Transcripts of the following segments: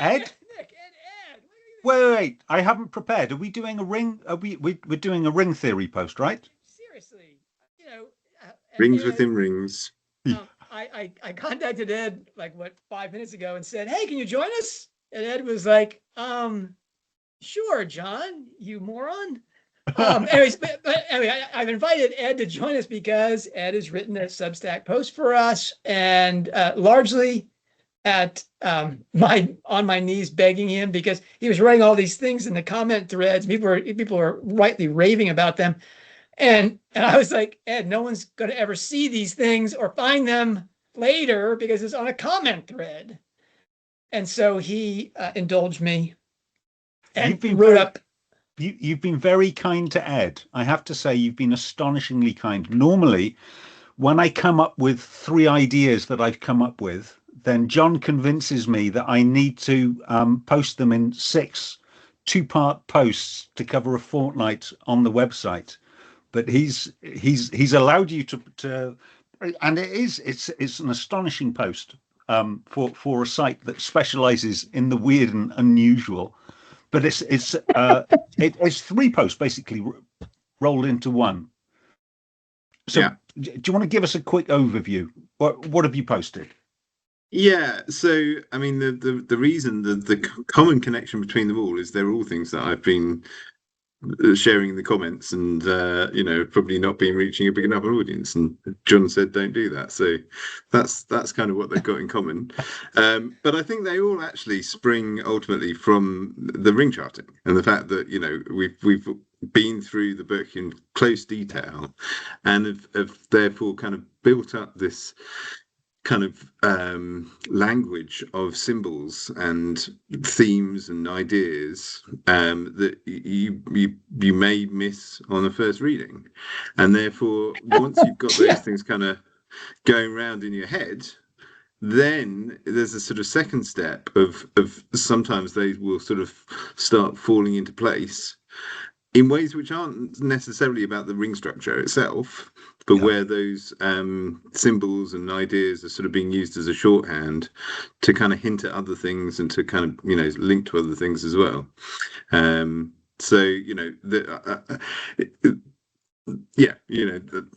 Ed? Nick, Ed. Wait. I haven't prepared. Are we doing a ring? We're doing a ring theory post, right? Seriously, you know, Rings Ed, within rings. I contacted Ed like 5 minutes ago and said, "Hey, can you join us?" And Ed was like, "Sure, John, you moron." Anyways, but anyway, I've invited Ed to join us because Ed has written a Substack post for us, and largely at on my knees begging him because he was writing all these things in the comment threads. People were rightly raving about them, and I was like, Ed, no one's going to ever see these things or find them later because it's on a comment thread. And so he indulged me and wrote up. You've been very kind to Ed. I have to say, you've been astonishingly kind. Normally, when I come up with 3 ideas that I've come up with, then John convinces me that I need to post them in 6 two-part posts to cover a fortnight on the website. But he's allowed you to, and it's an astonishing post for a site that specializes in the weird and unusual. But it's 3 posts basically rolled into one. So, do you want to give us a quick overview? What have you posted? Yeah, so I mean, the reason, the common connection between them all is they're all things that I've been sharing in the comments, and probably not been reaching a big enough audience. And John said, "Don't do that." So that's kind of what they've got in common. But I think they all actually spring ultimately from the ring charting and the fact that we've been through the book in close detail, and have therefore kind of built up this kind of language of symbols and themes and ideas that you may miss on the first reading, and therefore once you've got those things kind of going around in your head, then there's a sort of second step of sometimes they will sort of start falling into place in ways which aren't necessarily about the ring structure itself, but where those symbols and ideas are sort of being used as a shorthand to kind of hint at other things and to kind of link to other things as well.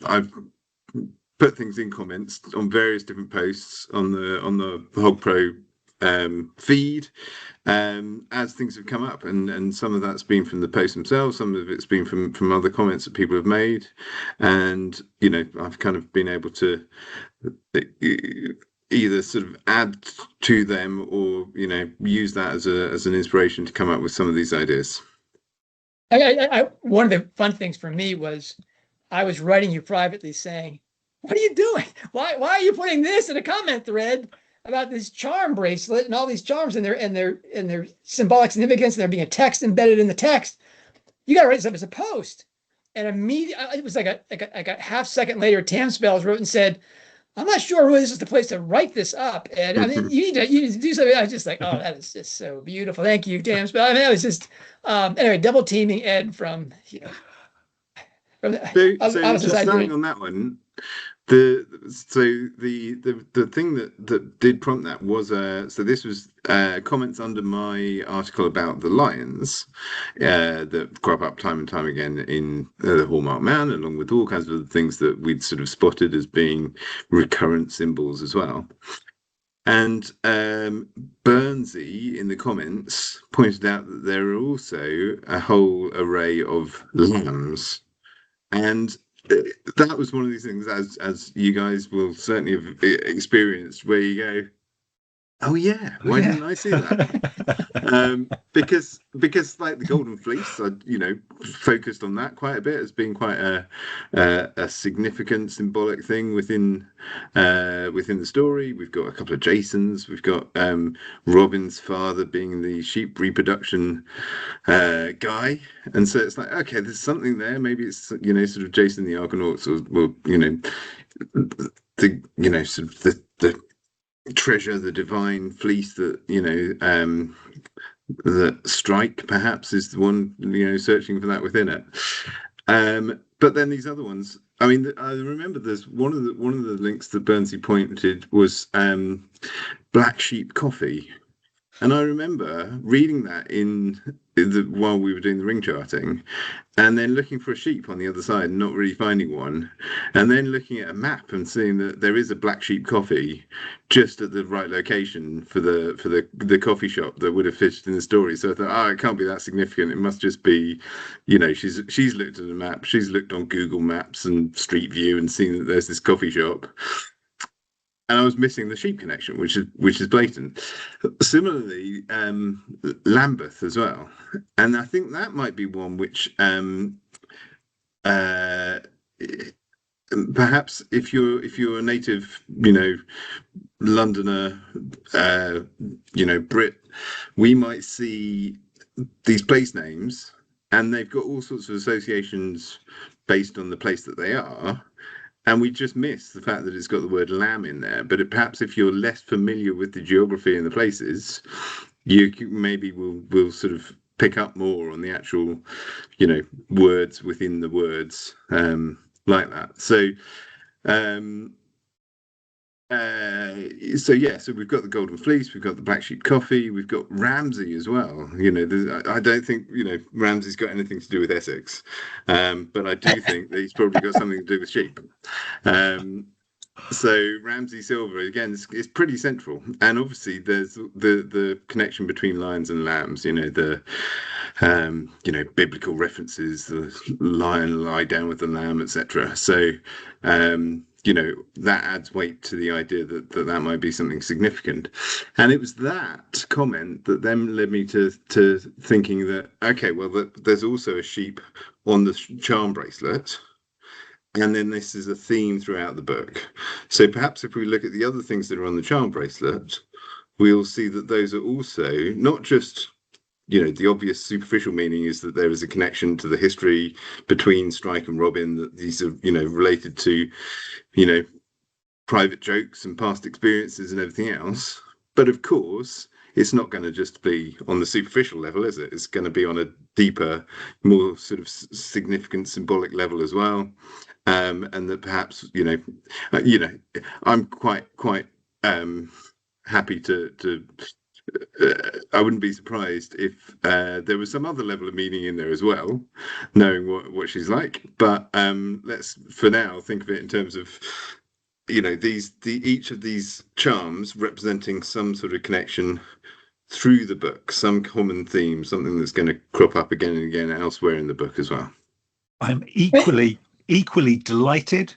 I've put things in comments on various different posts on the Hog Pro feed as things have come up, and some of that's been from the post themselves, some of it's been from other comments that people have made, and I've kind of been able to either sort of add to them or use that as an inspiration to come up with some of these ideas. One of the fun things for me was I was writing you privately saying, "What are you doing? Why are you putting this in a comment thread about this charm bracelet and all these charms and their symbolic significance, and there being a text embedded in the text? You got to write this up as a post." And immediately, it was like a half second later, Tam Spells wrote and said, "I'm not sure really this is the place to write this up. And I mean, you need to do something." I was just like, "Oh, that is just so beautiful. Thank you, Tam Spells." I mean, that was just anyway, double teaming Ed from just starting on that one. The thing that did prompt that was this was comments under my article about the lions that crop up time and time again in the Hallmarked Man, along with all kinds of other things that we'd sort of spotted as being recurrent symbols as well. And Burnsy in the comments pointed out that there are also a whole array of lambs, and that was one of these things, as you guys will certainly have experienced, where you go, "Oh yeah, why didn't I see that?" Because like the Golden Fleece, I focused on that quite a bit as being quite a significant symbolic thing within the story. We've got a couple of Jasons. We've got Robin's father being the sheep reproduction guy, and so it's like, okay, there's something there. Maybe it's sort of Jason the Argonauts, or the sort of the treasure, the divine fleece that that Strike perhaps is the one searching for that within it. But then these other ones, I mean, I remember there's one of the links that Burnsy pointed was Black Sheep Coffee, And I remember reading that while we were doing the ring charting, and then looking for a sheep on the other side and not really finding one, and then looking at a map and seeing that there is a Black Sheep Coffee just at the right location for the coffee shop that would have fitted in the story. So I thought, oh, it can't be that significant. It must just be, she's looked at the map, she's looked on Google Maps and Street View and seen that there's this coffee shop. And I was missing the sheep connection, which is blatant. Similarly, Lambeth as well, and I think that might be one which perhaps if you're a native, Londoner, Brit, we might see these place names, and they've got all sorts of associations based on the place that they are. And we just miss the fact that it's got the word lamb in there. But perhaps if you're less familiar with the geography and the places, you maybe will sort of pick up more on the actual, words within the words, like that. So we've got the Golden Fleece, we've got the Black Sheep Coffee, we've got Ramsay as well. I don't think Ramsay's got anything to do with Essex, but I do think that he's probably got something to do with sheep. So Ramsay Silver again is pretty central, and obviously there's the connection between lions and lambs. The biblical references, the lion lie down with the lamb, etc. So. That adds weight to the idea that might be something significant. And it was that comment that then led me to thinking that, okay, well, there's also a sheep on the charm bracelet. And then this is a theme throughout the book. So perhaps if we look at the other things that are on the charm bracelet, we'll see that those are also not just the obvious superficial meaning is that there is a connection to the history between Strike and Robin, that these are, related to, private jokes and past experiences and everything else. But of course, it's not going to just be on the superficial level, is it? It's going to be on a deeper, more sort of significant symbolic level as well. And that perhaps, I'm quite happy to I wouldn't be surprised if there was some other level of meaning in there as well, knowing what she's like. But let's, for now, think of it in terms of, each of these charms representing some sort of connection through the book, some common theme, something that's going to crop up again and again elsewhere in the book as well. I'm equally delighted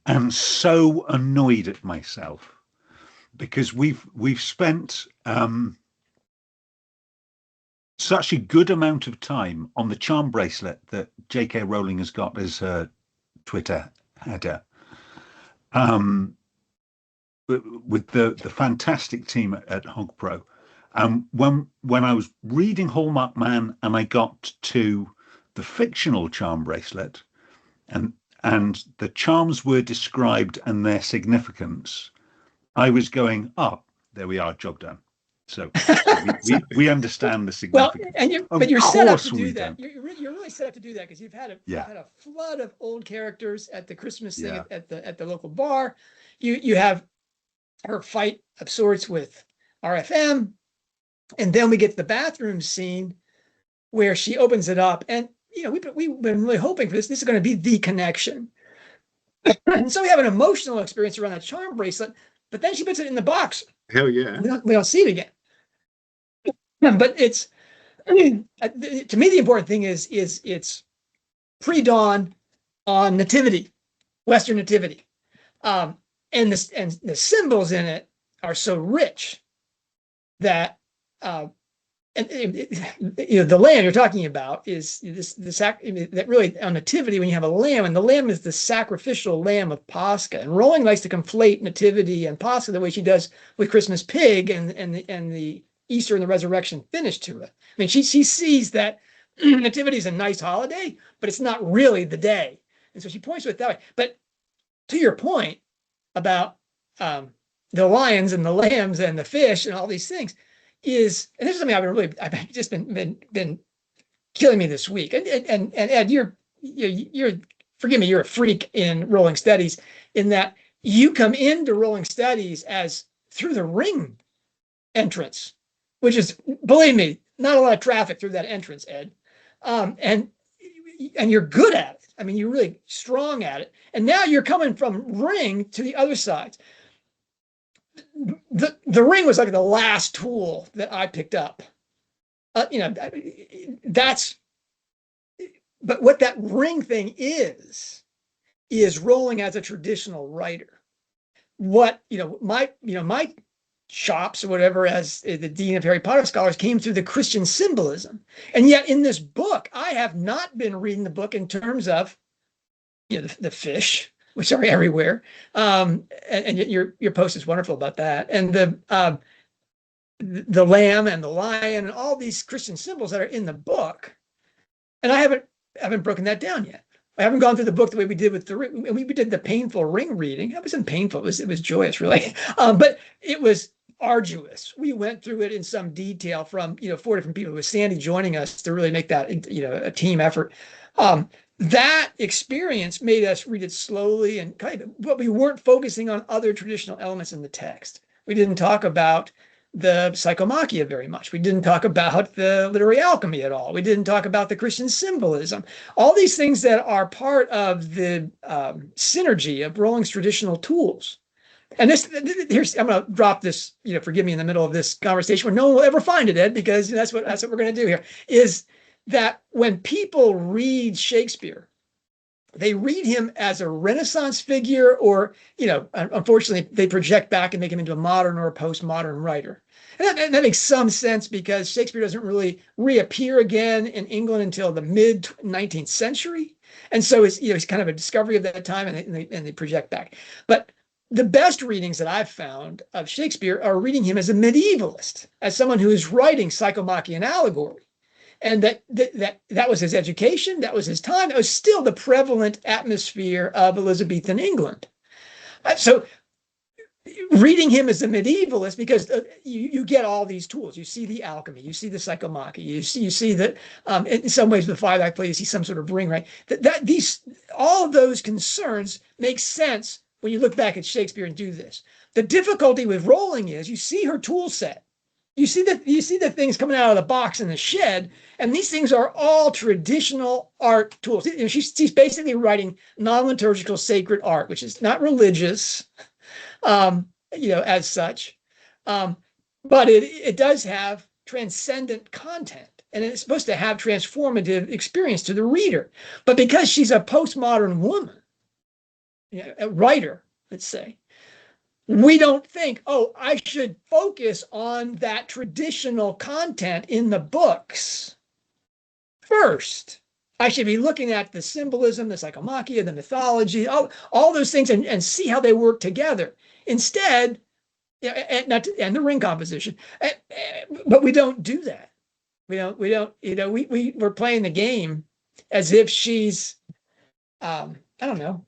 and so annoyed at myself, because we've spent such a good amount of time on the charm bracelet that J.K. Rowling has got as her Twitter header, with the fantastic team at HogPro. When I was reading Hallmarked Man and I got to the fictional charm bracelet, and the charms were described and their significance, I was going, there we are, job done. So we understand the significance. Well, but you're set up to do that. You're really set up to do that because you've had a flood of old characters at the Christmas thing at the local bar. You have her fight of sorts with RFM, and then we get to the bathroom scene where she opens it up, and we've been really hoping for this. This is going to be the connection, and so we have an emotional experience around that charm bracelet. But then she puts it in the box. Hell yeah! We don't see it again. But it's, to me, the important thing is it's pre-dawn on nativity, Western nativity, and the symbols in it are so rich that the lamb you're talking about is that really on nativity, when you have a lamb, and the lamb is the sacrificial lamb of Pascha, and Rowling likes to conflate nativity and Pascha the way she does with Christmas pig and the Easter and the resurrection finish to it. I mean, she sees that nativity is a nice holiday, but it's not really the day, and so she points to it that way. But to your point about the lions and the lambs and the fish and all these things, and this is something I've just been killing me this week. And Ed, you're forgive me, you're a freak in Rowling studies, in that you come into Rowling studies as through the ring entrance, which is, believe me, not a lot of traffic through that entrance, Ed. And you're good at it. I mean, you're really strong at it. And now you're coming from ring to the other side. The ring was like the last tool that I picked up. But what that ring thing is Rowling as a traditional writer. What, my chops or whatever as the dean of Harry Potter scholars came through the Christian symbolism. And yet in this book, I have not been reading the book in terms of, the fish, which are everywhere. And your post is wonderful about that. And the lamb and the lion and all these Christian symbols that are in the book. And I haven't broken that down yet. I haven't gone through the book the way we did with we did the painful ring reading. It wasn't painful. It was joyous, really. But it was arduous. We went through it in some detail from, 4 different people with Sandy joining us to really make that, a team effort. That experience made us read it slowly and but we weren't focusing on other traditional elements in the text. We didn't talk about the psychomachia very much. We didn't talk about the literary alchemy at all. We didn't talk about the Christian symbolism. All these things that are part of the synergy of Rowling's traditional tools. And I'm going to drop this, forgive me, in the middle of this conversation where no one will ever find it, Ed, because that's what we're going to do here, is that when people read Shakespeare, they read him as a Renaissance figure, or, unfortunately, they project back and make him into a modern or a postmodern writer. And that makes some sense because Shakespeare doesn't really reappear again in England until the mid-19th century. And so he's kind of a discovery of that time, and they project back. But the best readings that I've found of Shakespeare are reading him as a medievalist, as someone who is writing psychomachia and allegory. And that was his education, that was his time, that was still the prevalent atmosphere of Elizabethan England. So reading him as a medievalist, because you get all these tools. You see the alchemy, you see the psychomachia, you see that in some ways the Firelight Play, you see some sort of ring, right? All of those concerns make sense when you look back at Shakespeare and do this. The difficulty with Rowling is you see her tool set. You see the things coming out of the box in the shed, and these things are all traditional art tools. She's basically writing non-liturgical sacred art, which is not religious, as such, but it does have transcendent content, and it's supposed to have transformative experience to the reader. But because she's a postmodern woman, a writer, let's say, we don't think, I should focus on that traditional content in the books first. I should be looking at the symbolism, the psychomachia, the mythology, all those things, and see how they work together. Instead, and the ring composition, but we don't do that. We're playing the game as if she's, I don't know.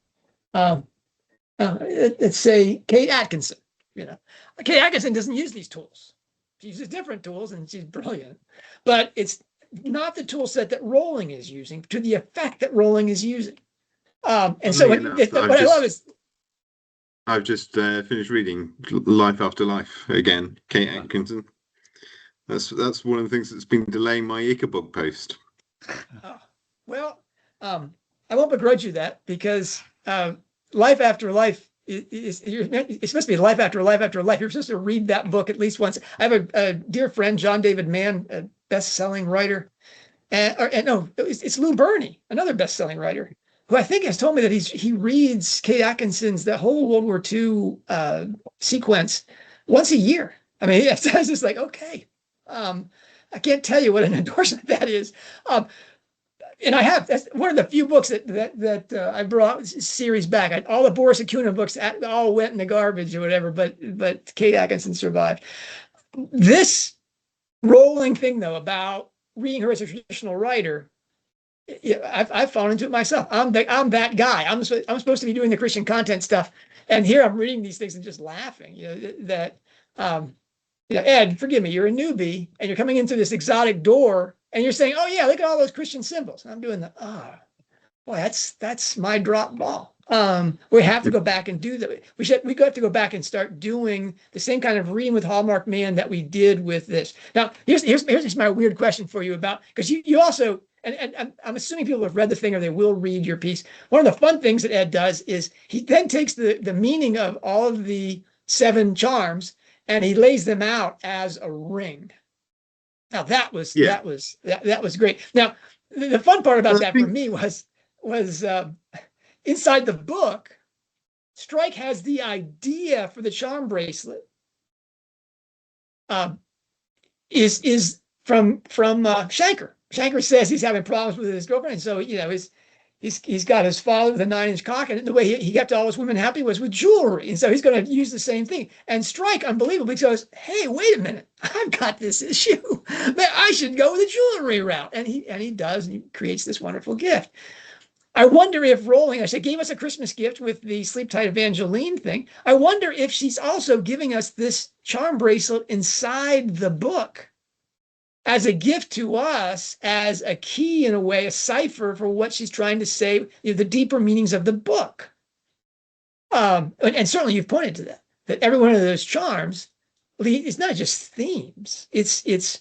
Let's say Kate Atkinson. Kate Atkinson doesn't use these tools. She uses different tools, and she's brilliant. But it's not the tool set that Rowling is using to the effect that Rowling is using. And so what I love is, I've just finished reading Life After Life again, Kate Atkinson. That's one of the things that's been delaying my Ichabod post. Well, I won't begrudge you that, because Life After Life it's supposed to be life after life after life. You're supposed to read that book at least once. I have a dear friend, John David Mann, a best-selling writer, it's Lou Berney, another best-selling writer, who I think has told me that he reads Kate Atkinson's the whole World War II sequence once a year. I mean, it's just like, okay, I can't tell you what an endorsement that is. And that's one of the few books that I brought series back. All the Boris Akunin books all went in the garbage or whatever, but Kate Atkinson survived. This Rowling thing, though, about reading her as a traditional writer, I've fallen into it myself. I'm that guy. I'm supposed to be doing the Christian content stuff, and here I'm reading these things and just laughing. Ed, forgive me, you're a newbie, and you're coming into this exotic door. And you're saying, oh, yeah, look at all those Christian symbols. And I'm doing boy, that's my drop ball. We have to go back and do that. We have to go back and start doing the same kind of reading with Hallmarked Man that we did with this. Now, here's my weird question for you about, because you also, and I'm assuming people have read the thing or they will read your piece. One of the fun things that Ed does is he then takes the meaning of all of the 7 charms and he lays them out as a ring. Now that was great. Now the fun part about that for me was inside the book, Strike has the idea for the charm bracelet. Is from Shanker. Shanker says he's having problems with his girlfriend, and so he's got his father with a 9-inch cock, and the way he kept all his women happy was with jewelry, and so he's going to use the same thing. And Strike, unbelievably, goes, "Hey, wait a minute, I've got this issue. I should go the jewelry route," and he does, and he creates this wonderful gift. I wonder if Rowling, she gave us a Christmas gift with the Sleep Tight Evangeline thing. I wonder if she's also giving us this charm bracelet inside the book as a gift to us, as a key, in a way, a cipher for what she's trying to say, the deeper meanings of the book. And certainly you've pointed to that every one of those charms, it's not just themes. It's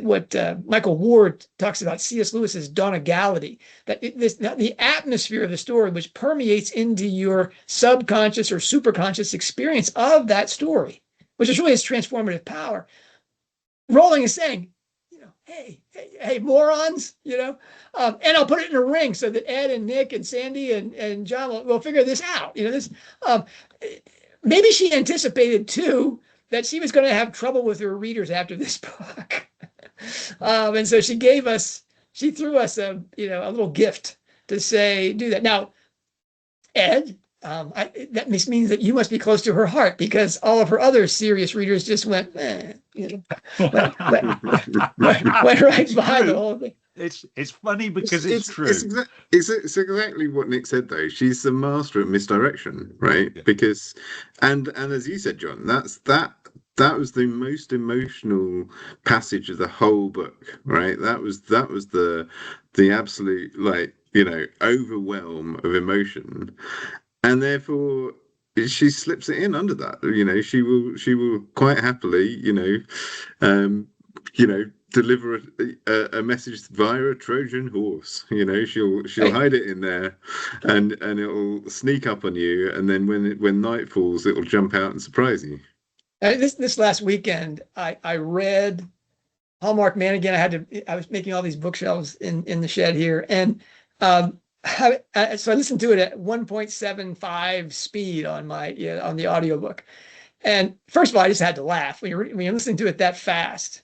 what Michael Ward talks about, C.S. Lewis's donegality, that the atmosphere of the story, which permeates into your subconscious or superconscious experience of that story, which is really its transformative power. Rowling is saying, hey, morons, and I'll put it in a ring so that Ed and Nick and Sandy and John will figure this out. Maybe she anticipated too that she was going to have trouble with her readers after this book. And so she threw us a little gift to say, do that. Now, Ed, that means that you must be close to her heart, because all of her other serious readers just went right by the whole thing. It's funny because it's true. It's exactly what Nick said, though. She's the master of misdirection, right? Yeah. Because, and as you said, John, that was the most emotional passage of the whole book, right? That was the absolute overwhelm of emotion, and therefore she slips it in under that. She will quite happily, deliver a message via a Trojan horse. She'll hide it in there, and it'll sneak up on you, and then when night falls, it'll jump out and surprise you. This last weekend, I read Hallmarked Man again. I was making all these bookshelves in the shed here, and so I listened to it at 1.75 speed on on the audiobook. And first of all, I just had to laugh when you're listening to it that fast.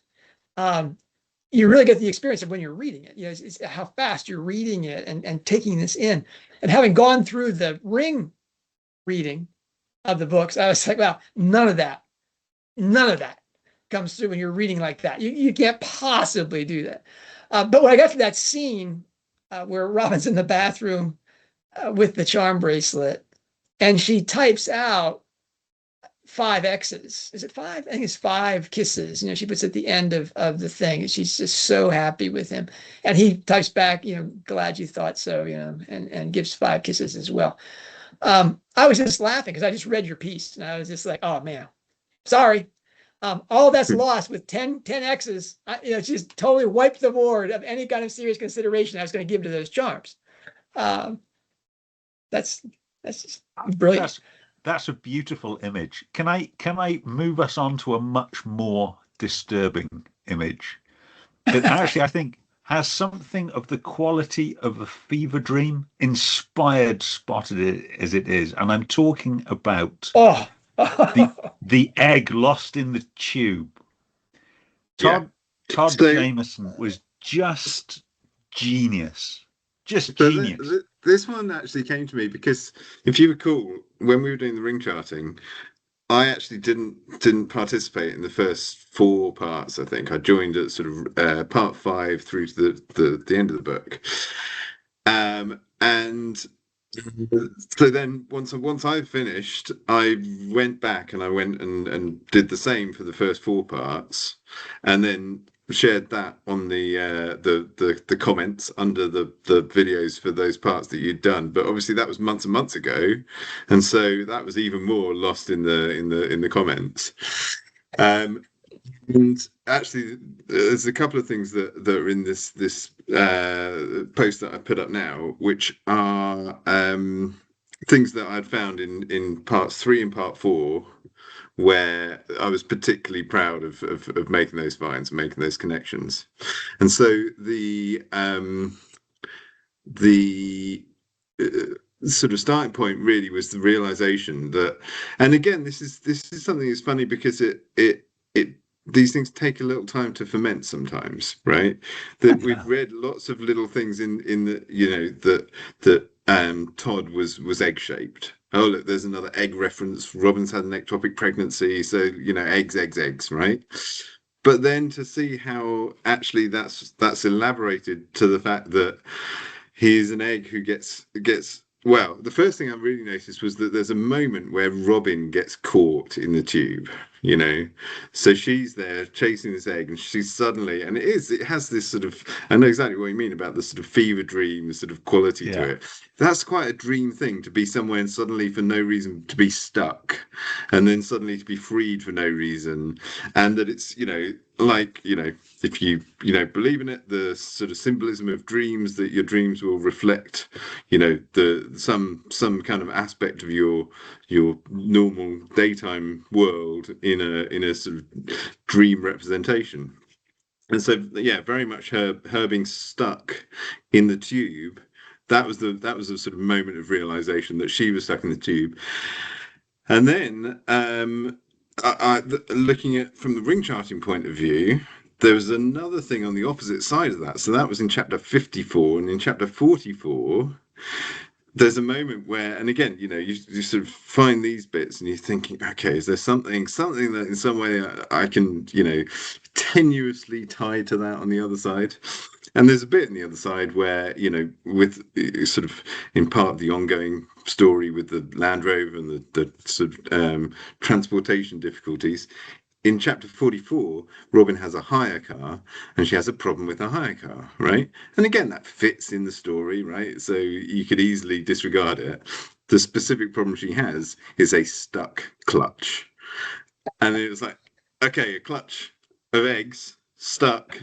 You really get the experience of when you're reading it. It's how fast you're reading it and taking this in. And having gone through the Ring reading of the books, I was like, wow, none of that comes through when you're reading like that. You can't possibly do that. But when I got to that scene where Robin's in the bathroom with the charm bracelet, and she types out 5 X's. Is it 5? I think it's 5 kisses. She puts at the end of the thing. And she's just so happy with him. And he types back, glad you thought so, and gives 5 kisses as well. I was just laughing because I just read your piece, and I was just like, oh man, sorry. All that's lost with 10 X's. She's totally wiped the board of any kind of serious consideration I was going to give to those charms. That's just brilliant. That's a beautiful image. Can I move us on to a much more disturbing image that actually I think has something of the quality of a fever dream, inspired, spotted as it is, and I'm talking about the egg lost in the tube. Todd Jameson was just genius. Genius. This one actually came to me because, if you recall, when we were doing the ring charting, I actually didn't participate in the first 4 parts. I think I joined at sort of part 5 through to the end of the book, and so then once I finished, I went back and I went and did the same for the first 4 parts, and then shared that on the comments under the videos for those parts that you'd done, but obviously that was months and months ago, and so that was even more lost in the comments. And actually, there's a couple of things that are in this post that I put up now, which are things that I'd found in parts 3 and part 4, where I was particularly proud of making those finds and making those connections. And so the sort of starting point really was the realization that, and again, this is something that's funny because it these things take a little time to ferment sometimes, right? That we've read lots of little things in the, you know, that Todd was egg shaped. Oh, look, there's another egg reference. Robin's had an ectopic pregnancy, so you know, eggs, right? But then to see how actually that's elaborated to the fact that he's an egg who gets. Well, the first thing I really noticed was that there's a moment where Robin gets caught in the tube, you know. So she's there chasing this egg, and she's suddenly, and it has this sort of, I know exactly what you mean about the sort of fever dream sort of quality to it. That's quite a dream thing, to be somewhere and suddenly for no reason to be stuck, and then suddenly to be freed for no reason, and that it's, you know, like, you know, if you believe in it, the sort of symbolism of dreams, that your dreams will reflect, you know, some kind of aspect of your normal daytime world in a sort of dream representation. And so, yeah, very much her being stuck in the tube. That was a sort of moment of realization that she was stuck in the tube. And then, looking at from the ring charting point of view, there was another thing on the opposite side of that. So that was in chapter 54, and in chapter 44, there's a moment where, and again, you know, you sort of find these bits and you're thinking, okay, is there something that in some way I can, you know, tenuously tie to that on the other side? And there's a bit on the other side where, you know, with sort of in part of the ongoing story with the Land Rover and the sort of transportation difficulties. In chapter 44, Robin has a hire car and she has a problem with a hire car, right? And again, that fits in the story, right? So you could easily disregard it. The specific problem she has is a stuck clutch. And it was like, okay, a clutch of eggs stuck,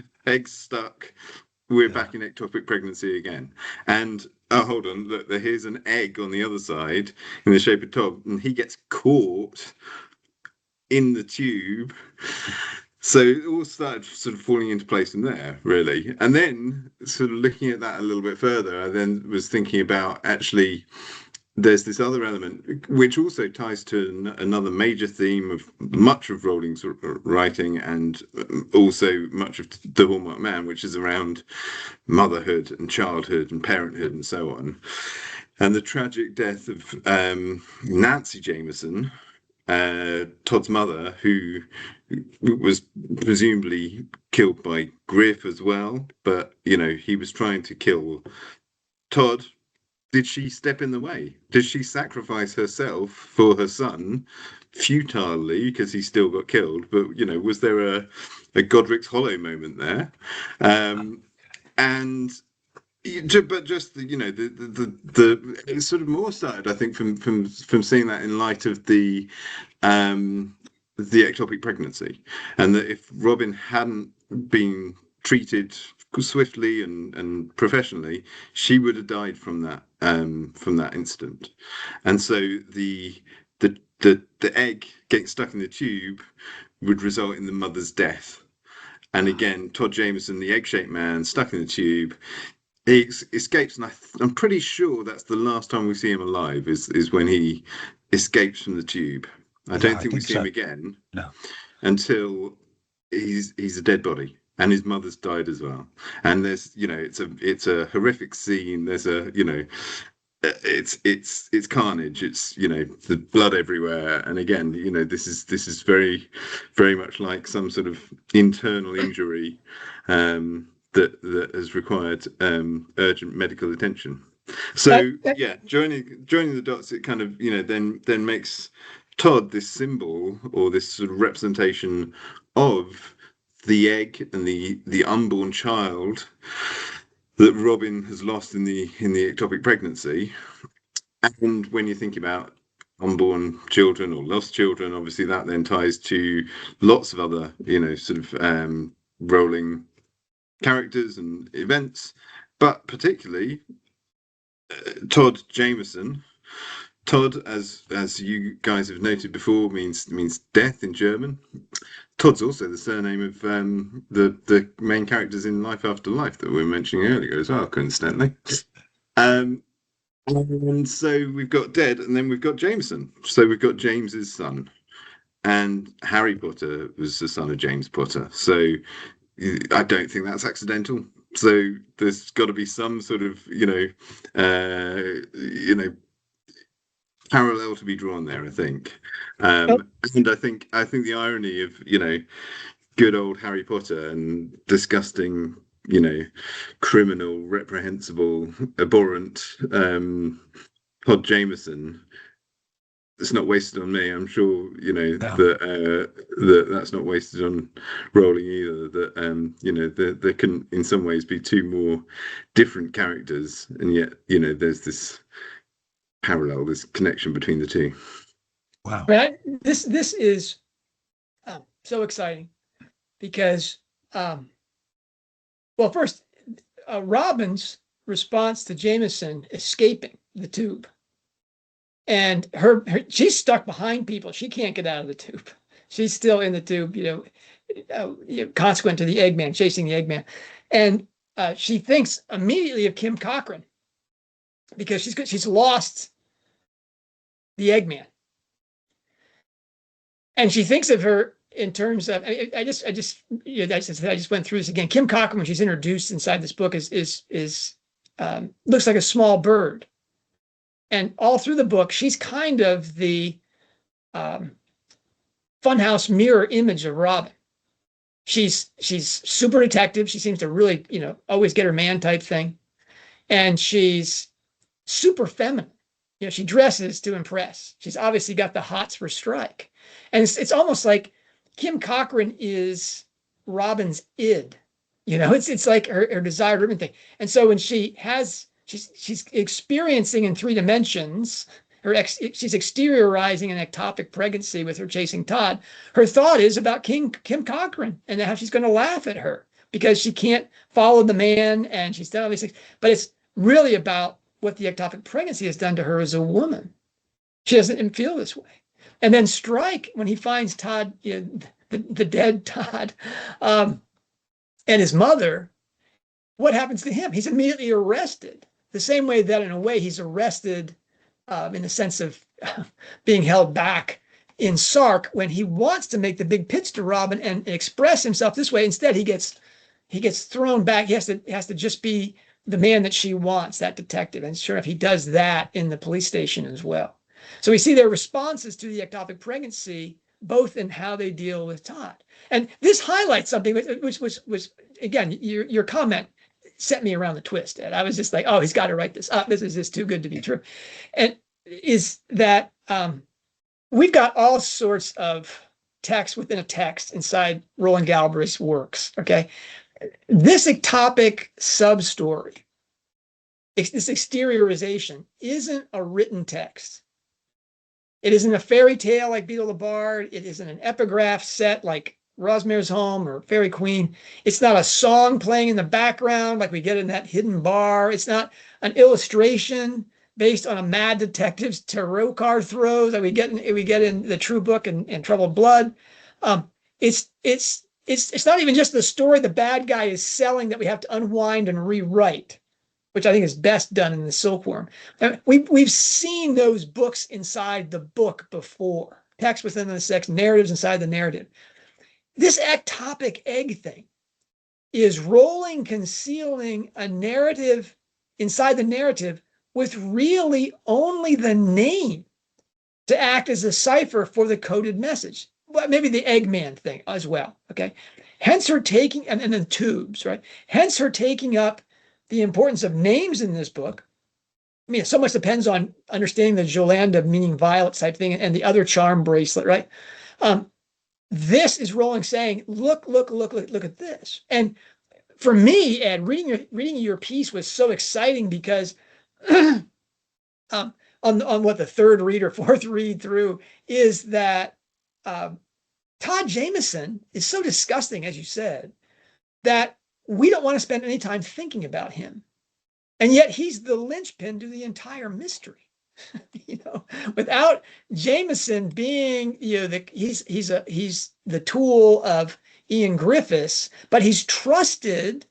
we're back in ectopic pregnancy again. And oh, hold on, look, here's an egg on the other side in the shape of Todd, and he gets caught in the tube. So it all started sort of falling into place from there, really. And then sort of looking at that a little bit further, I then was thinking about actually there's this other element which also ties to another major theme of much of Rowling's writing, and also much of the Hallmarked Man, which is around motherhood and childhood and parenthood and so on. And the tragic death of Nancy Jameson, Todd's mother, who was presumably killed by Griff as well, but you know, he was trying to kill Todd. Did she step in the way? Did she sacrifice herself for her son futilely because he still got killed? But you know, was there a Godric's Hollow moment there? And but just you know, it sort of more started, I think, from seeing that in light of the ectopic pregnancy, and that if Robin hadn't been treated swiftly and professionally, she would have died from that incident. And so the egg getting stuck in the tube would result in the mother's death. And again, Todd Jameson, the egg-shaped man, stuck in the tube. He escapes, and I'm pretty sure that's the last time we see him alive. Is when he escapes from the tube. I don't think we see him again. No, until he's a dead body, and his mother's died as well. And there's, you know, it's a horrific scene. There's a, you know, it's carnage. It's, you know, the blood everywhere. And again, you know, this is very, very much like some sort of internal injury that has required urgent medical attention. So yeah, joining the dots, it kind of, you know, then makes Todd this symbol, or this sort of representation of the egg and the unborn child that Robin has lost in the ectopic pregnancy. And when you think about unborn children or lost children, obviously that then ties to lots of other, sort of Rowling characters and events, but particularly Todd Jameson. Todd, as you guys have noted before, means death in German. Todd's also the surname of the main characters in Life After Life that we were mentioning earlier as well, coincidentally. And so we've got Dead, and then we've got Jameson. So we've got James's son, and Harry Potter was the son of James Potter. So I don't think that's accidental. So there's got to be some sort of parallel to be drawn there, I think. And I think the irony of good old Harry Potter and disgusting, criminal, reprehensible, abhorrent Todd Jameson, it's not wasted on me. I'm sure that that's not wasted on Rowling either. That there can in some ways be two more different characters, and yet there's this parallel, this connection between the two. Wow. Right. This is so exciting because, well, first, Robin's response to Jameson escaping the tube, and she's stuck behind people. She can't get out of the tube. She's still in the tube, consequent to the Eggman, chasing the Eggman. And she thinks immediately of Kim Cochran because she's lost the Eggman. And she thinks of her in terms of, I just went through this again. Kim Cochran, when she's introduced inside this book, is looks like a small bird. And all through the book, she's kind of the funhouse mirror image of Robin. She's super detective. She seems to really, always get her man type thing. And she's super feminine. She dresses to impress. She's obviously got the hots for Strike. And it's almost like Kim Cochran is Robin's id. It's like her desired ribbon thing. And so when she's experiencing in 3 dimensions, she's exteriorizing an ectopic pregnancy with her chasing Todd. Her thought is about Kim Cochran and how she's going to laugh at her because she can't follow the man and she's done all these things. But it's really about what the ectopic pregnancy has done to her as a woman. She doesn't feel this way. And then Strike, when he finds Todd, the dead Todd, and his mother, what happens to him? He's immediately arrested. The same way that, in a way, he's arrested in the sense of being held back in Sark when he wants to make the big pitch to Robin and express himself this way. Instead, he gets thrown back. He has to just be the man that she wants, that detective. And sure enough, he does that in the police station as well. So we see their responses to the ectopic pregnancy, both in how they deal with Todd. And this highlights something which was again, your comment set me around the twist. And I was just like, oh, he's got to write this up. This is just too good to be true. And is that we've got all sorts of text within a text inside Rowling-Galbraith's works, okay? This ectopic sub-story, this exteriorization, isn't a written text. It isn't a fairy tale like Beetle the Bard. It isn't an epigraph set like Rosmare's Home or Fairy Queen. It's not a song playing in the background like we get in that hidden bar. It's not an illustration based on a mad detective's tarot card throws that we get in the True Book and Troubled Blood. It's not even just the story the bad guy is selling that we have to unwind and rewrite, which I think is best done in the Silkworm. And we've seen those books inside the book before. Text within the text, narratives inside the narrative. This ectopic egg thing is Rowling concealing a narrative inside the narrative with really only the name to act as a cipher for the coded message. Well, maybe the Eggman thing as well, okay? Hence her taking, and then tubes, right? Hence her taking up the importance of names in this book. I mean, so much depends on understanding the Jolanda meaning violet type thing and the other charm bracelet, right? this is Rowling saying, look at this. And for me, Ed, reading your piece was so exciting because on what the third read or fourth read through is that Todd Jameson is so disgusting, as you said, that we don't want to spend any time thinking about him. And yet he's the linchpin to the entire mystery. Without Jameson being, he's the tool of Ian Griffiths, but he's trusted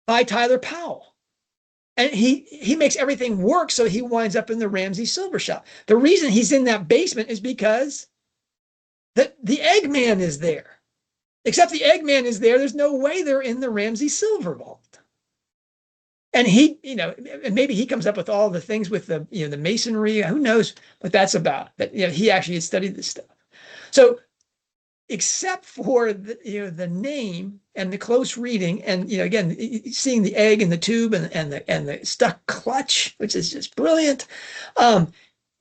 by Tyler Powell. And he makes everything work, so he winds up in the Ramsey Silver shop. The reason he's in that basement is because the Eggman is there. Except the Eggman is there, there's no way they're in the Ramsey Silver vault. And and maybe he comes up with all the things with the masonry. Who knows what that's about? But he actually had studied this stuff. So, except for the name and the close reading, and again seeing the egg in the tube and the stuck clutch, which is just brilliant,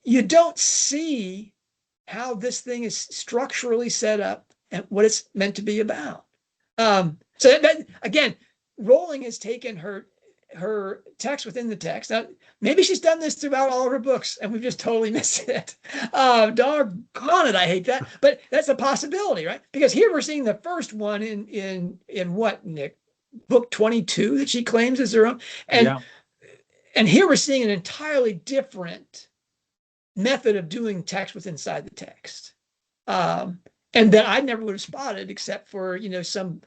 you don't see how this thing is structurally set up and what it's meant to be about. So that, again, Rowling has taken her text within the text. Now, maybe she's done this throughout all of her books, and we've just totally missed it. Doggone it, I hate that. But that's a possibility, right? Because here we're seeing the first one in what, Nick? Book 22 that she claims is her own. And here we're seeing an entirely different method of doing text within inside the text. And that I never would have spotted except for, some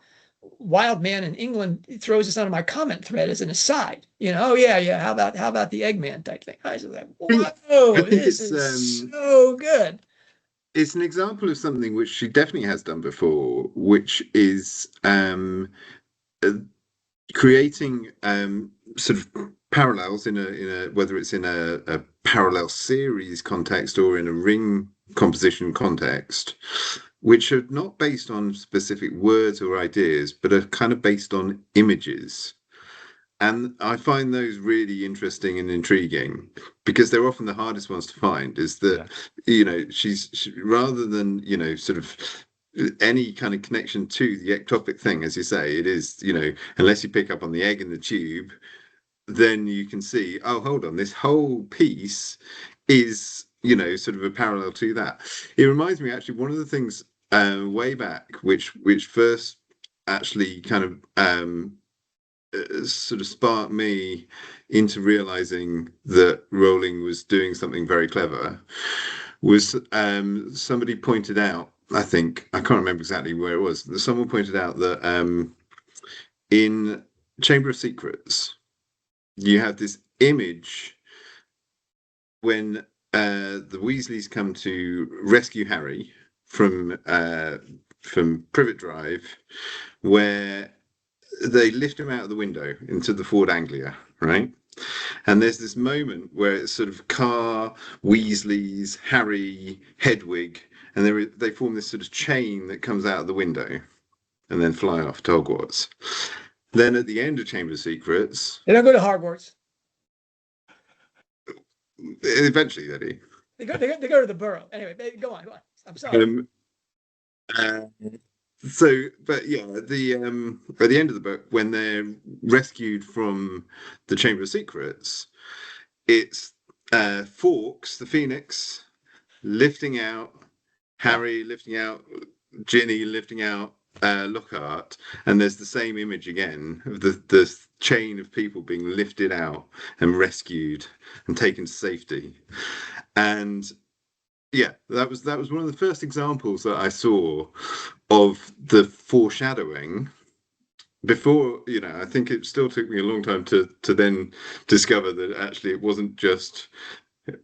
wild man in England throws this onto my comment thread as an aside. How about the Eggman type thing? I was like, whoa, this is so good. It's an example of something which she definitely has done before, which is creating sort of parallels in a whether it's in a parallel series context or in a ring composition context, which are not based on specific words or ideas, but are kind of based on images. And I find those really interesting and intriguing because they're often the hardest ones to find. Is that, she's rather than, sort of any kind of connection to the ectopic thing, as you say, it is, unless you pick up on the egg in the tube, then you can see, oh, hold on, this whole piece is, sort of a parallel to that. It reminds me, actually, one of the things way back, which first actually kind of sort of sparked me into realizing that Rowling was doing something very clever, was somebody pointed out, I think, I can't remember exactly where it was, someone pointed out that in Chamber of Secrets, you have this image when the Weasleys come to rescue Harry from Privet Drive, where they lift him out of the window into the Ford Anglia, right? And there's this moment where it's sort of Carr, Weasleys, Harry, Hedwig, and they form this sort of chain that comes out of the window and then fly off to Hogwarts. Then at the end of Chamber of Secrets, they don't go to Hogwarts. Eventually, they do. They go to the Burrow. Anyway, go on. I'm sorry. But yeah, at the end of the book, when they're rescued from the Chamber of Secrets, it's Fawkes, the Phoenix, lifting out Harry, lifting out Ginny, lifting out Lockhart, and there's the same image again of the chain of people being lifted out and rescued and taken to safety. And yeah, that was one of the first examples that I saw of the foreshadowing. Before, I think it still took me a long time to then discover that actually it wasn't just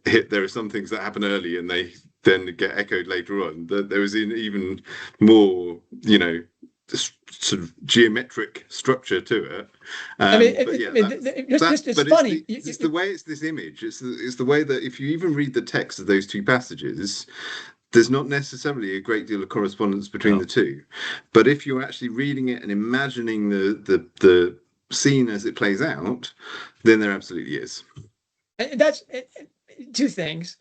there are some things that happen early and they then get echoed later on. That there was an even more, sort of geometric structure to it. It's funny. It's the way it's this image. It's the way that if you even read the text of those two passages, there's not necessarily a great deal of correspondence between the two. But if you're actually reading it and imagining the scene as it plays out, then there absolutely is. And that's two things.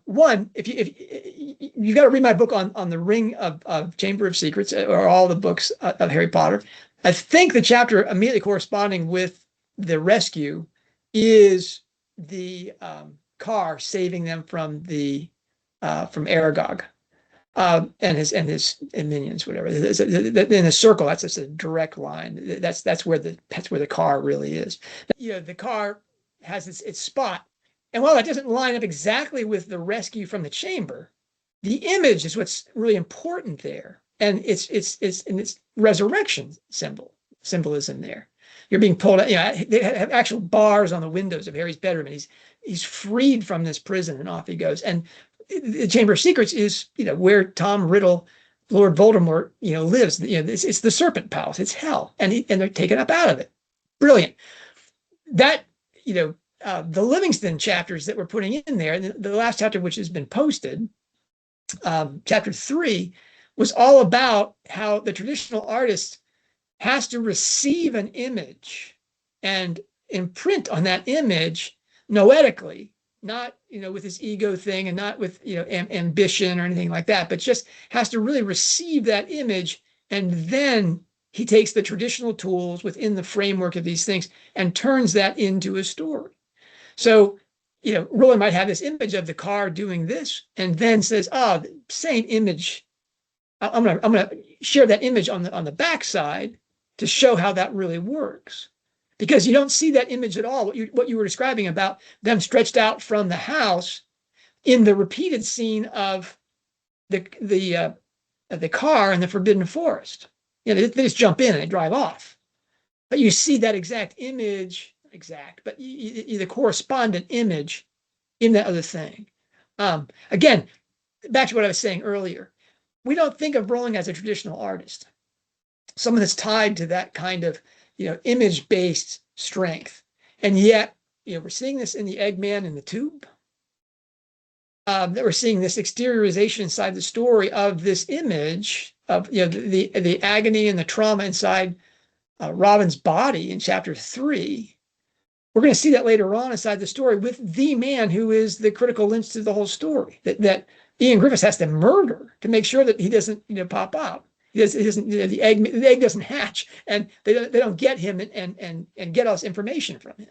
one, if you got to read my book on the Ring of Chamber of Secrets, or all the books of Harry Potter. I think the chapter immediately corresponding with the rescue is the car saving them from Aragog. And his minions, whatever. In a circle, that's just a direct line. That's where the car really is. The car has its spot, and while that doesn't line up exactly with the rescue from the chamber, the image is what's really important there, and it's resurrection symbolism there. You're being pulled out. They have actual bars on the windows of Harry's bedroom, and he's freed from this prison, and off he goes. And the Chamber of Secrets is, where Tom Riddle, Lord Voldemort, lives. It's the Serpent Palace. It's hell, and they're taken up out of it. Brilliant. That, the Livingston chapters that we're putting in there, and the last chapter, which has been posted, chapter 3, was all about how the traditional artist has to receive an image and imprint on that image noetically, not with his ego thing, and not with ambition or anything like that, but just has to really receive that image, and then he takes the traditional tools within the framework of these things and turns that into a story. So Rowling might have this image of the car doing this, and then says, "Oh, same image. I'm gonna share that image on the backside to show how that really works." Because you don't see that image at all. What you were describing about them stretched out from the house in the repeated scene of the car in the Forbidden Forest. They just jump in and they drive off. But you see that exact image, but the correspondent image in that other thing. Again, back to what I was saying earlier. We don't think of Rowling as a traditional artist, someone that's tied to that kind of image-based strength. And yet, we're seeing this in the Eggman in the tube. That we're seeing this exteriorization inside the story of this image of the agony and the trauma inside Robin's body in chapter 3. We're going to see that later on inside the story with the man who is the critical lynch to the whole story. That Ian Griffiths has to murder to make sure that he doesn't pop out. The egg doesn't hatch, and they don't get him and get all this information from him.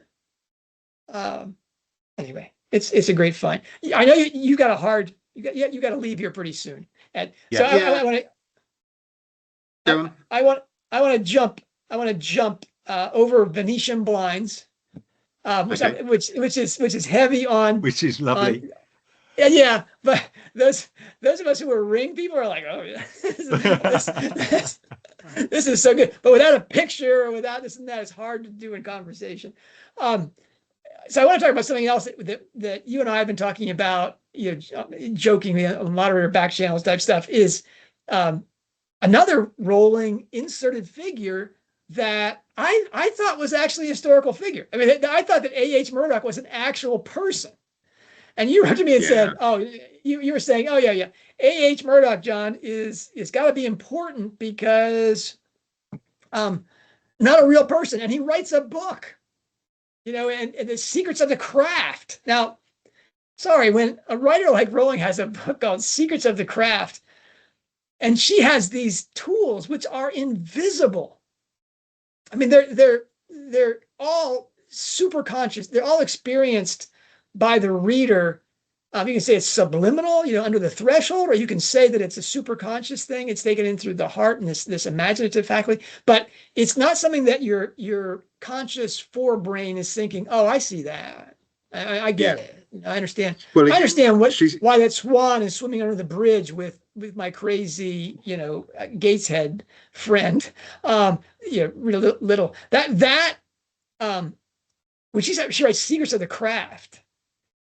Anyway, it's a great find. I know you got to leave here pretty soon, and so I want to jump over Venetian blinds, which is heavy on, which is lovely. Yeah, but those of us who are Ring people are like, oh yeah, this is so good. But without a picture or without this and that, it's hard to do in conversation. So I want to talk about something else that you and I have been talking about, jokingly on moderator back channels type stuff, is another Rowling inserted figure that I thought was actually a historical figure. I mean, I thought that A.H. Murdoch was an actual person. And you wrote to me and said, "Oh, you were saying, oh yeah, A.H. Murdoch, John, is got to be important because not a real person, and he writes a book, and the secrets of the craft." Now, sorry, when a writer like Rowling has a book called Secrets of the Craft, and she has these tools which are invisible. I mean, they're all super conscious. They're all experienced by the reader. You can say it's subliminal, under the threshold, or you can say that it's a super conscious thing. It's taken in through the heart and this imaginative faculty, but it's not something that your conscious forebrain is thinking, oh, I see that. I get it. I understand. Well, I understand why that swan is swimming under the bridge with my crazy, Gateshead friend. Little that when she writes Secrets of the Craft,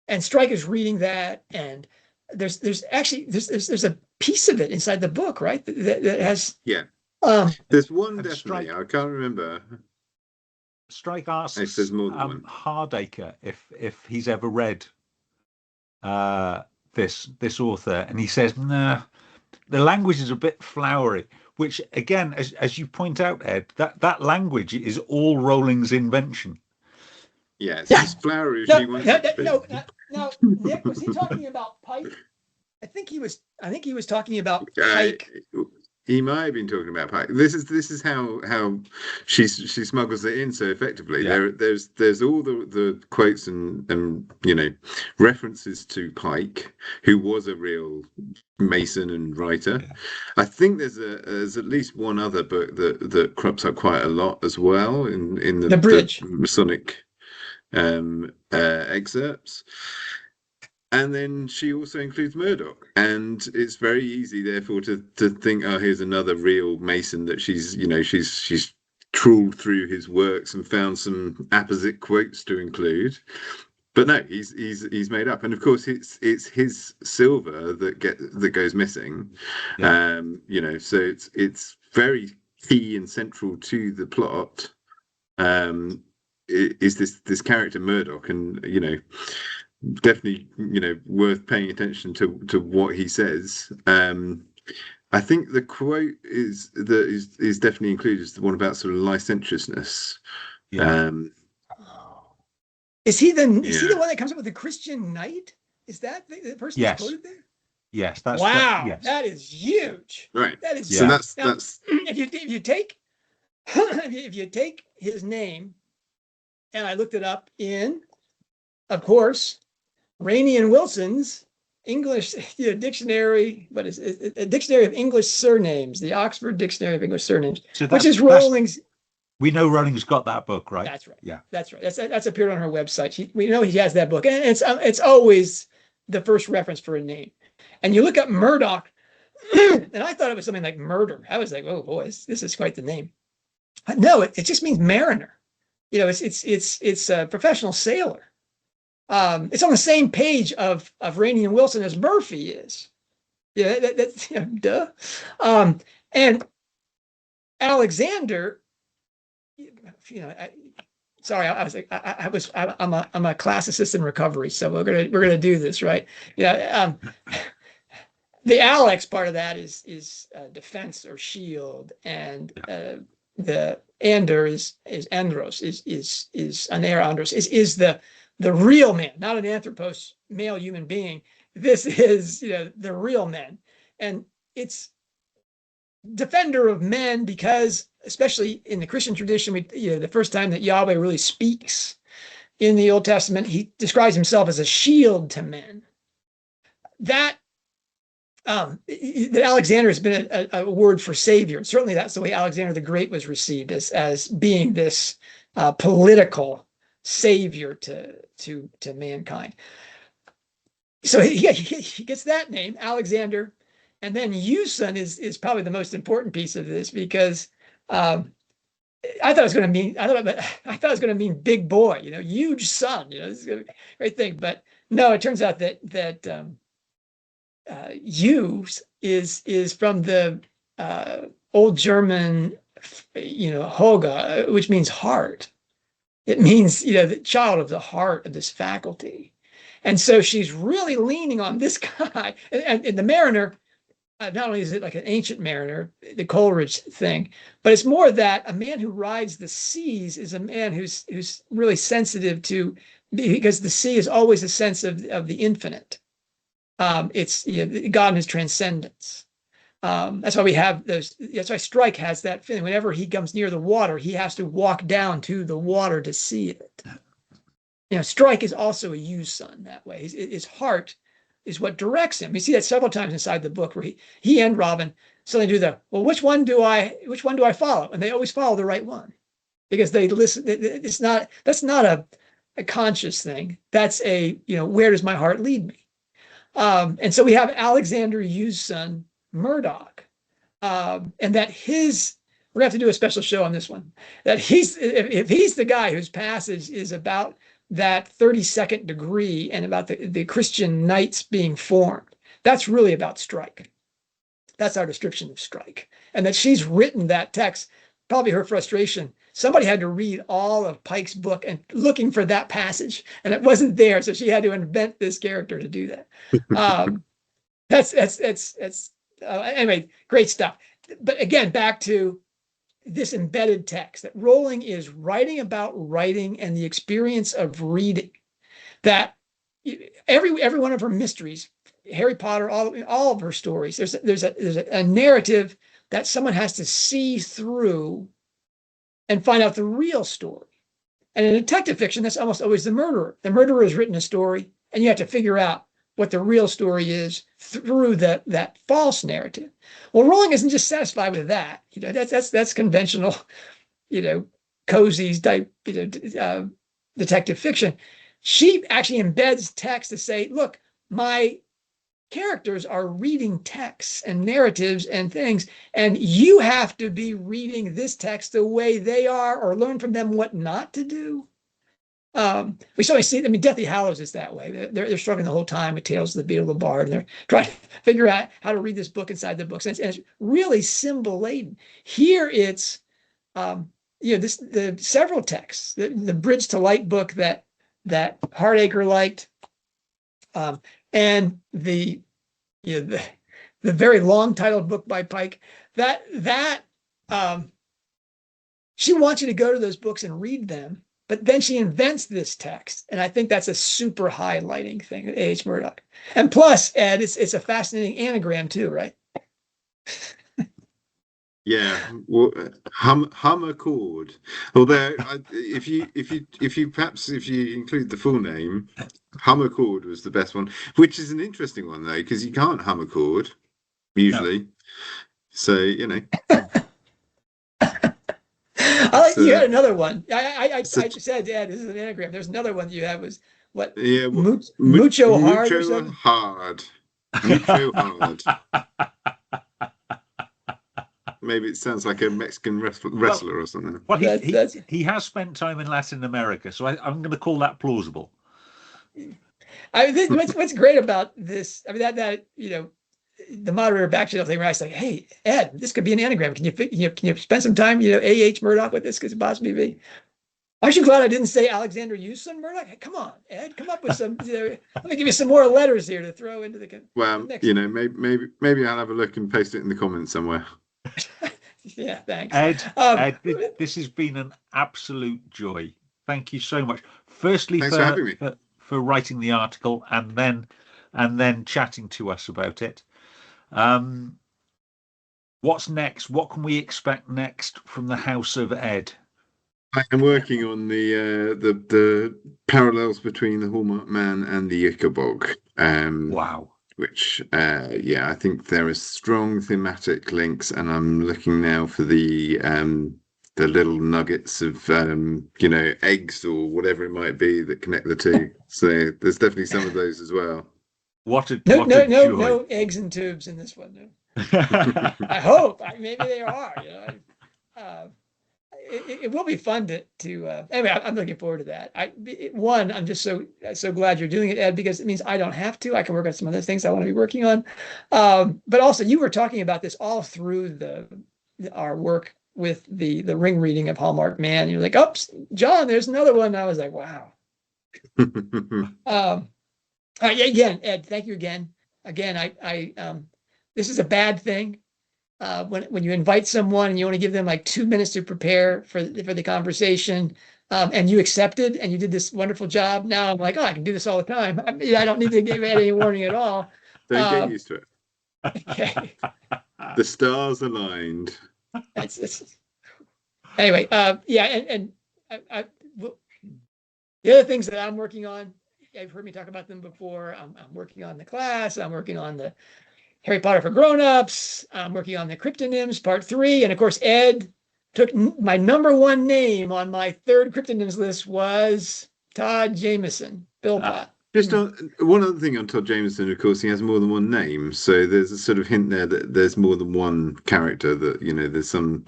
and Strike is reading that, and there's a piece of it inside the book, right? That has there's one definitely. I can't remember. Strike asks Hardacre if he's ever read this author, and he says, nah, the language is a bit flowery. Which again, as you point out, Ed, that language is all Rowling's invention. Yes, it's flowery. Now, Nick, was he talking about Pike? I think he was talking about Pike. He might have been talking about Pike. This is how she smuggles it in so effectively. Yeah. There's all the quotes and references to Pike, who was a real Mason and writer. Yeah. I think there's at least one other book that crops up quite a lot as well in the Bridge, the Masonic excerpts. And then she also includes Murdoch, and it's very easy, therefore, to think, oh, here's another real Mason that she's trawled through his works and found some apposite quotes to include. But no, he's made up, and of course, it's his silver that goes missing. Yeah. So it's very key and central to the plot. Is this character Murdoch, and definitely worth paying attention to what he says. I think the quote is definitely included, is the one about sort of licentiousness. Yeah. Is he the one that comes up with the Christian knight? Is that the person that's quoted there? Yes, that's wow. yes. That is huge. Right. That is so huge. that's if you take if you take his name, and I looked it up in, of course, Rainey and Wilson's English dictionary, but it's a dictionary of English surnames, the Oxford Dictionary of English Surnames, which is Rowling's. We know Rowling's got that book, right? That's right. Yeah, that's right. That's appeared on her website. We know he has that book, and it's always the first reference for a name. And you look up Murdoch, and I thought it was something like murder. I was like, oh boy, this is quite the name. But no, it just means mariner. It's a professional sailor. It's on the same page of Rainey and Wilson as Murphy is. Yeah, that's duh. And Alexander, I'm a classicist in recovery, so we're gonna do this, right? Yeah. The Alex part of that is defense or shield, and the Ander is Andros, is Aner Andros, is the real man, not an anthropos, male human being. This is the real man, and it's defender of men because, especially in the Christian tradition, the first time that Yahweh really speaks in the Old Testament, he describes himself as a shield to men. That Alexander has been a word for savior. Certainly, that's the way Alexander the Great was received, as being this political savior to mankind. So he gets that name, Alexander. And then Hughson is probably the most important piece of this, because I thought it was going to mean big boy, huge son, this is going to be a great thing. But no, it turns out that Hughes is from the old German, Hoga, which means heart. It means, the child of the heart, of this faculty. And so she's really leaning on this guy. And the mariner, not only is it like an ancient mariner, the Coleridge thing, but it's more that a man who rides the seas is a man who's really sensitive to, because the sea is always a sense of the infinite. It's God and his transcendence. That's why we have those. That's why Strike has that feeling. Whenever he comes near the water, he has to walk down to the water to see it. Strike is also a Hughson that way. His heart is what directs him. You see that several times inside the book, where he and Robin suddenly do which one do I follow? And they always follow the right one, because they listen. That's not a conscious thing. That's where does my heart lead me? And so we have Alexander Hughson Murdoch, and that we're gonna have to do a special show on this one. That if he's the guy whose passage is about that 32nd degree and about the Christian knights being formed, that's really about Strike. That's our description of Strike, and that she's written that text. Probably her frustration. Somebody had to read all of Pike's book and looking for that passage, and it wasn't there, so she had to invent this character to do that. Anyway, great stuff. But again, back to this embedded text that Rowling is writing about writing and the experience of reading. That every one of her mysteries, Harry Potter, all of her stories, there's a narrative that someone has to see through and find out the real story. And in detective fiction, that's almost always the murderer. The murderer has written a story, and you have to figure out what the real story is through that false narrative. Well, Rowling isn't just satisfied with that. That's conventional, cozy type, detective fiction. She actually embeds text to say, look, my characters are reading texts and narratives and things, and you have to be reading this text the way they are, or learn from them what not to do. We certainly see, Deathly Hallows is that way. They're struggling the whole time with Tales of the Beetle, the Bard, and they're trying to figure out how to read this book inside the books, and it's really symbol laden. Here it's the several texts, the Bridge to Light book that Hardacre liked, and the very long titled book by Pike, that she wants you to go to those books and read them, but then she invents this text, and I think that's a super highlighting thing at A.H. Murdoch. And plus, Ed, it's a fascinating anagram too, right? Yeah, well, hum a chord. Although, if you include the full name, hum a chord was the best one, which is an interesting one though, because you can't hum a chord usually. No. So you had another one. I said, Dad, this is an anagram. There's another one that you had was what? Yeah, mucho hard. Mucho hard. Mucho hard. Maybe it sounds like a Mexican wrestler or something. Well, he has spent time in Latin America, so I'm going to call that plausible. What's great about this? That the moderator backchannel thing where I say, "Hey, Ed, this could be an anagram. Can you spend some time, A.H. Murdoch with this? Could it possibly be?" Aren't you glad I didn't say Alexander Hughson Murdoch? Hey, come on, Ed, come up with some. Let me give you some more letters here to throw into the. Well, maybe I'll have a look and paste it in the comments somewhere. Yeah, thanks. Ed, this has been an absolute joy. Thank you so much. Firstly, thanks for having me. For writing the article and then chatting to us about it. What's next? What can we expect next from the House of Ed? I am working on the parallels between the Hallmarked Man and the Ichabog. Wow. Which, I think there are strong thematic links, and I'm looking now for the little nuggets of eggs or whatever it might be that connect the two. So there's definitely some of those as well. No eggs and tubes in this one. No. I hope. Maybe they are. It will be fun to anyway. I'm looking forward to that. I'm just so glad you're doing it, Ed, because it means I don't have to. I can work on some other things I want to be working on. But also, you were talking about this all through our work with the ring reading of Hallmarked Man. You're like, "Oops, John, there's another one." And I was like, "Wow." Again, Ed, thank you again. Again, this is a bad thing. When you invite someone and you only give them like 2 minutes to prepare for the conversation, and you accepted and you did this wonderful job. Now I'm like, I can do this all the time. I don't need to give any warning at all. Don't get used to it. Okay. The stars aligned. Anyway. And the other things that I'm working on, you've heard me talk about them before. I'm working on the class. I'm working on the Harry Potter for Grown-Ups. I'm working on the Cryptonyms Part 3. And of course, Ed took my #1 name on my 3rd Cryptonyms list was Todd Jameson, Billbot. Just one other thing on Todd Jameson, of course, he has more than one name. So there's a sort of hint there that there's more than one character, that, there's some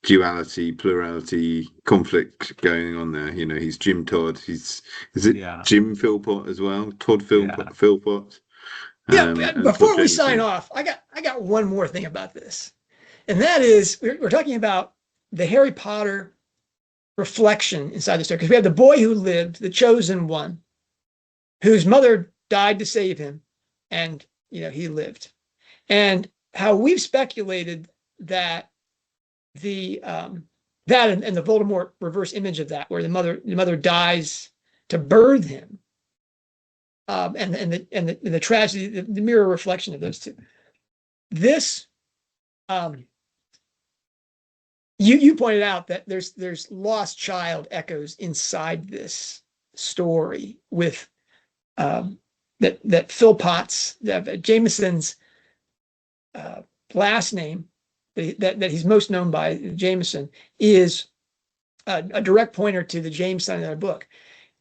duality, plurality, conflict going on there. He's Jim Todd. Is it Jim Philpott as well? Todd Philpott. Before we sign off, I got one more thing about this, and that is we're talking about the Harry Potter reflection inside the story, because we have the boy who lived, the chosen one, whose mother died to save him, and he lived, and how we've speculated that and the Voldemort reverse image of that, where the mother dies to birth him. and the tragedy, the mirror reflection of those two. This, you pointed out that there's lost child echoes inside this story with that Phil Potts, Jameson's last name that he's most known by, Jameson, is a direct pointer to the James side of the book.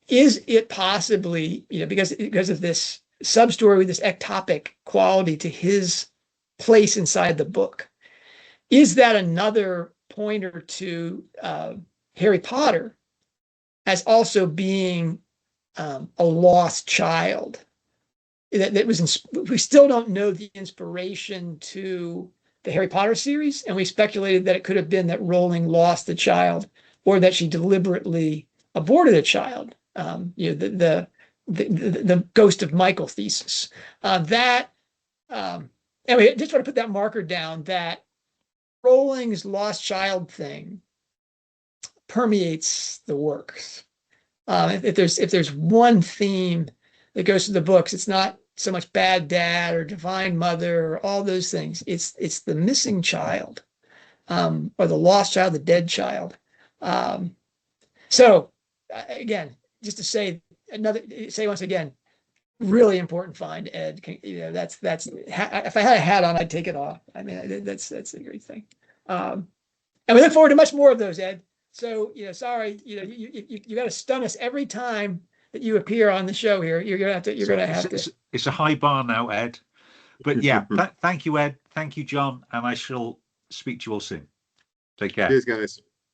Is it possibly, because of this sub-story with this ectopic quality to his place inside the book, is that another pointer to Harry Potter as also being a lost child? That was we still don't know the inspiration to the Harry Potter series, and we speculated that it could have been that Rowling lost the child, or that she deliberately aborted a child. The Ghost of Michael thesis. Anyway, I just want to put that marker down that Rowling's lost child thing permeates the works. If there's one theme that goes through the books, it's not so much bad dad or divine mother or all those things. It's the missing child, or the lost child, the dead child. So again, just to say once again, really important find, Ed. That's if I had a hat on, I'd take it off. I mean, that's a great thing. And we look forward to much more of those, Ed. So, sorry, you got to stun us every time that you appear on the show here. You're gonna have to. It's a high bar now, Ed. But yeah, thank you, Ed. Thank you, John. And I shall speak to you all soon. Take care. Cheers, guys.